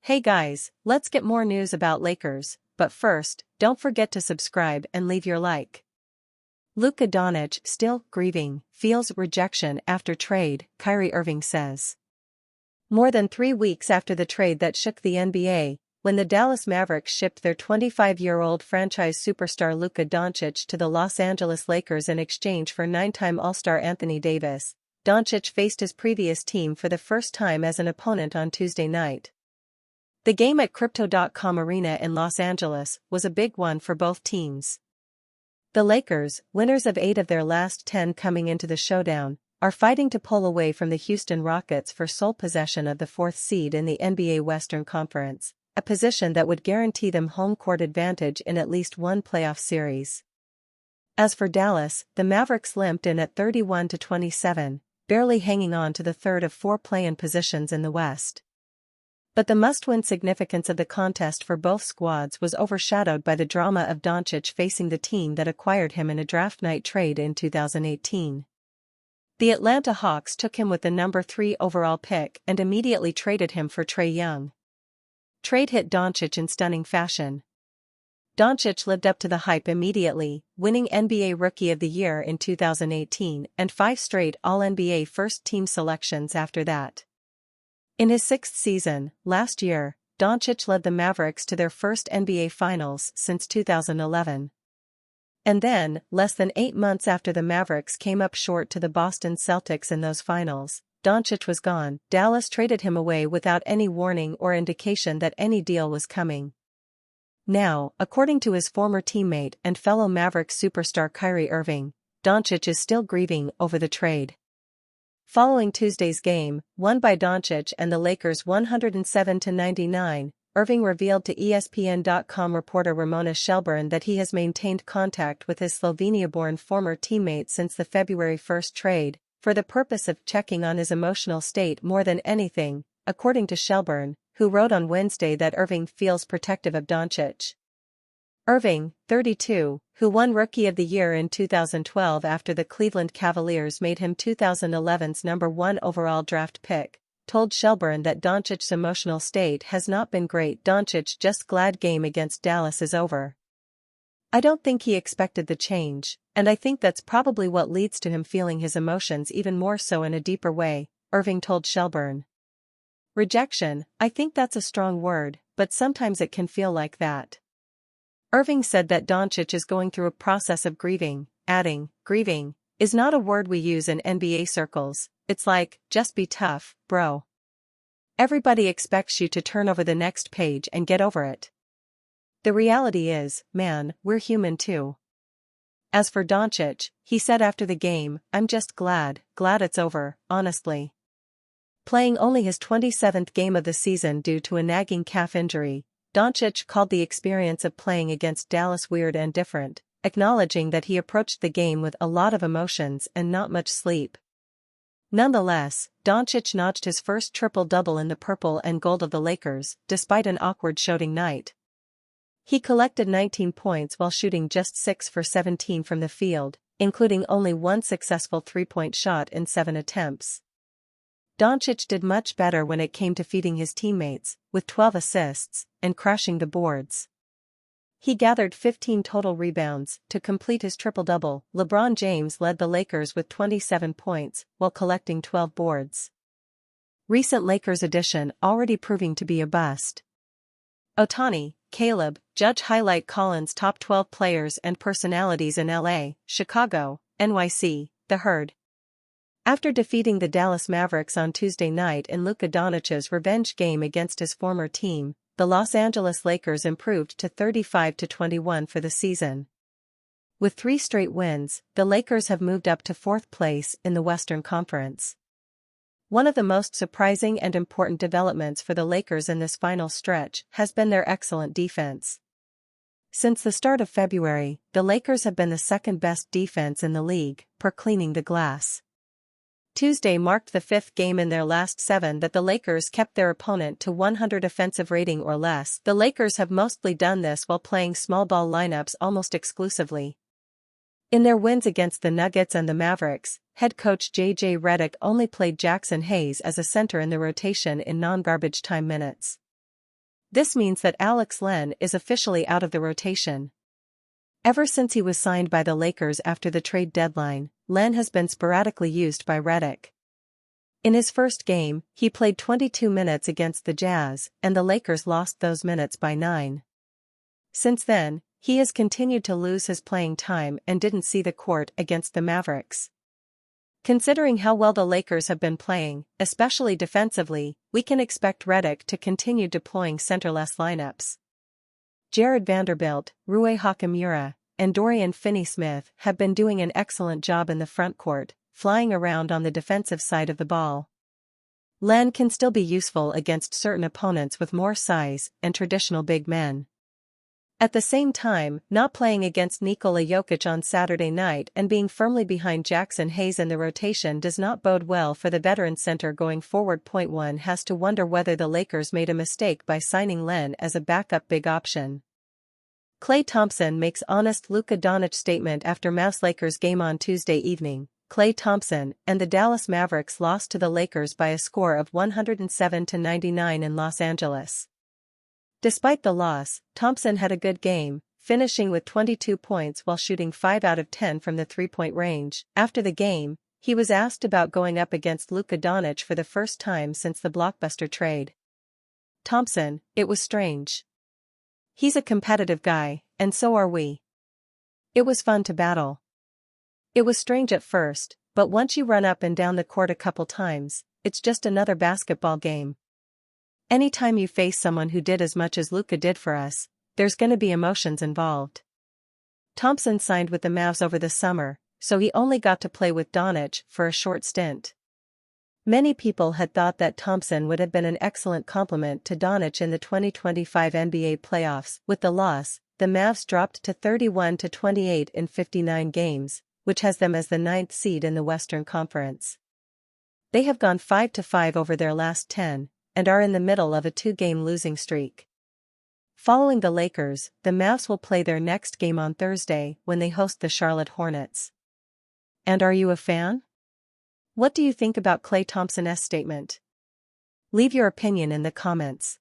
Hey guys, let's get more news about Lakers, but first, don't forget to subscribe and leave your like. Luka Doncic still grieving, feels rejection after trade, Kyrie Irving says. More than 3 weeks after the trade that shook the NBA, when the Dallas Mavericks shipped their 25-year-old franchise superstar Luka Doncic to the Los Angeles Lakers in exchange for 9-time All-Star Anthony Davis, Doncic faced his previous team for the first time as an opponent on Tuesday night. The game at Crypto.com Arena in Los Angeles was a big one for both teams. The Lakers, winners of 8 of their last 10 coming into the showdown, are fighting to pull away from the Houston Rockets for sole possession of the 4th seed in the NBA Western Conference, a position that would guarantee them home court advantage in at least one playoff series. As for Dallas, the Mavericks limped in at 31-27, barely hanging on to the third of 4 play-in positions in the West. But the must-win significance of the contest for both squads was overshadowed by the drama of Doncic facing the team that acquired him in a draft night trade in 2018. The Atlanta Hawks took him with the number 3 overall pick and immediately traded him for Trae Young. Trade hit Doncic in stunning fashion. Doncic lived up to the hype immediately, winning NBA Rookie of the Year in 2018 and 5 straight All-NBA first-team selections after that. In his 6th season, last year, Doncic led the Mavericks to their first NBA Finals since 2011. And then, less than 8 months after the Mavericks came up short to the Boston Celtics in those finals, Doncic was gone. Dallas traded him away without any warning or indication that any deal was coming. Now, according to his former teammate and fellow Mavericks superstar Kyrie Irving, Doncic is still grieving over the trade. Following Tuesday's game, won by Doncic and the Lakers 107-99, Irving revealed to ESPN.com reporter Ramona Shelburne that he has maintained contact with his Slovenia-born former teammate since the February 1 trade, for the purpose of checking on his emotional state more than anything, according to Shelburne, who wrote on Wednesday that Irving feels protective of Doncic. Irving, 32, who won Rookie of the Year in 2012 after the Cleveland Cavaliers made him 2011's number 1 overall draft pick, told Shelburne that Doncic's emotional state has not been great. Doncic just glad game against Dallas is over. I don't think he expected the change, and I think that's probably what leads to him feeling his emotions even more so in a deeper way, Irving told Shelburne. Rejection, I think that's a strong word, but sometimes it can feel like that. Irving said that Doncic is going through a process of grieving, adding, grieving is not a word we use in NBA circles, it's like, just be tough, bro. Everybody expects you to turn over the next page and get over it. The reality is, man, we're human too. As for Doncic, he said after the game, I'm just glad it's over, honestly. Playing only his 27th game of the season due to a nagging calf injury, Doncic called the experience of playing against Dallas weird and different, acknowledging that he approached the game with a lot of emotions and not much sleep. Nonetheless, Doncic notched his first triple-double in the purple and gold of the Lakers, despite an awkward shooting night. He collected 19 points while shooting just 6 for 17 from the field, including only 1 successful 3-point shot in 7 attempts. Doncic did much better when it came to feeding his teammates, with 12 assists, and crashing the boards. He gathered 15 total rebounds to complete his triple-double. LeBron James led the Lakers with 27 points, while collecting 12 boards. Recent Lakers addition already proving to be a bust. Ohtani, Caleb, Judge highlight Collins' top 12 players and personalities in LA, Chicago, NYC, the Herd. After defeating the Dallas Mavericks on Tuesday night in Luka Doncic's revenge game against his former team, the Los Angeles Lakers improved to 35-21 for the season. With 3 straight wins, the Lakers have moved up to 4th place in the Western Conference. One of the most surprising and important developments for the Lakers in this final stretch has been their excellent defense. Since the start of February, the Lakers have been the second-best defense in the league, per Cleaning the Glass. Tuesday marked the 5th game in their last 7 that the Lakers kept their opponent to 100 offensive rating or less. The Lakers have mostly done this while playing small ball lineups almost exclusively. In their wins against the Nuggets and the Mavericks, head coach J.J. Redick only played Jackson Hayes as a center in the rotation in non-garbage time minutes. This means that Alex Len is officially out of the rotation. Ever since he was signed by the Lakers after the trade deadline, Len has been sporadically used by Redick. In his first game, he played 22 minutes against the Jazz, and the Lakers lost those minutes by 9. Since then, he has continued to lose his playing time and didn't see the court against the Mavericks. Considering how well the Lakers have been playing, especially defensively, we can expect Redick to continue deploying centerless lineups. Jared Vanderbilt, Rui Hachimura, and Dorian Finney-Smith have been doing an excellent job in the frontcourt, flying around on the defensive side of the ball. Len can still be useful against certain opponents with more size and traditional big men. At the same time, not playing against Nikola Jokic on Saturday night and being firmly behind Jackson Hayes in the rotation does not bode well for the veteran center going forward. One has to wonder whether the Lakers made a mistake by signing Len as a backup big option. Klay Thompson makes honest Luka Doncic statement after Mavs-Lakers game on Tuesday evening. Klay Thompson and the Dallas Mavericks lost to the Lakers by a score of 107-99 in Los Angeles. Despite the loss, Thompson had a good game, finishing with 22 points while shooting 5 out of 10 from the three-point range. After the game, he was asked about going up against Luka Doncic for the first time since the blockbuster trade. Thompson, "It was strange. He's a competitive guy, and so are we. It was fun to battle. It was strange at first, but once you run up and down the court a couple times, it's just another basketball game. Anytime you face someone who did as much as Luka did for us, there's gonna be emotions involved." Thompson signed with the Mavs over the summer, so he only got to play with Doncic for a short stint. Many people had thought that Thompson would have been an excellent complement to Doncic in the 2025 NBA playoffs. With the loss, the Mavs dropped to 31-28 in 59 games, which has them as the 9th seed in the Western Conference. They have gone 5-5 over their last 10, and are in the middle of a 2-game losing streak. Following the Lakers, the Mavs will play their next game on Thursday when they host the Charlotte Hornets. And are you a fan? What do you think about Klay Thompson's statement? Leave your opinion in the comments.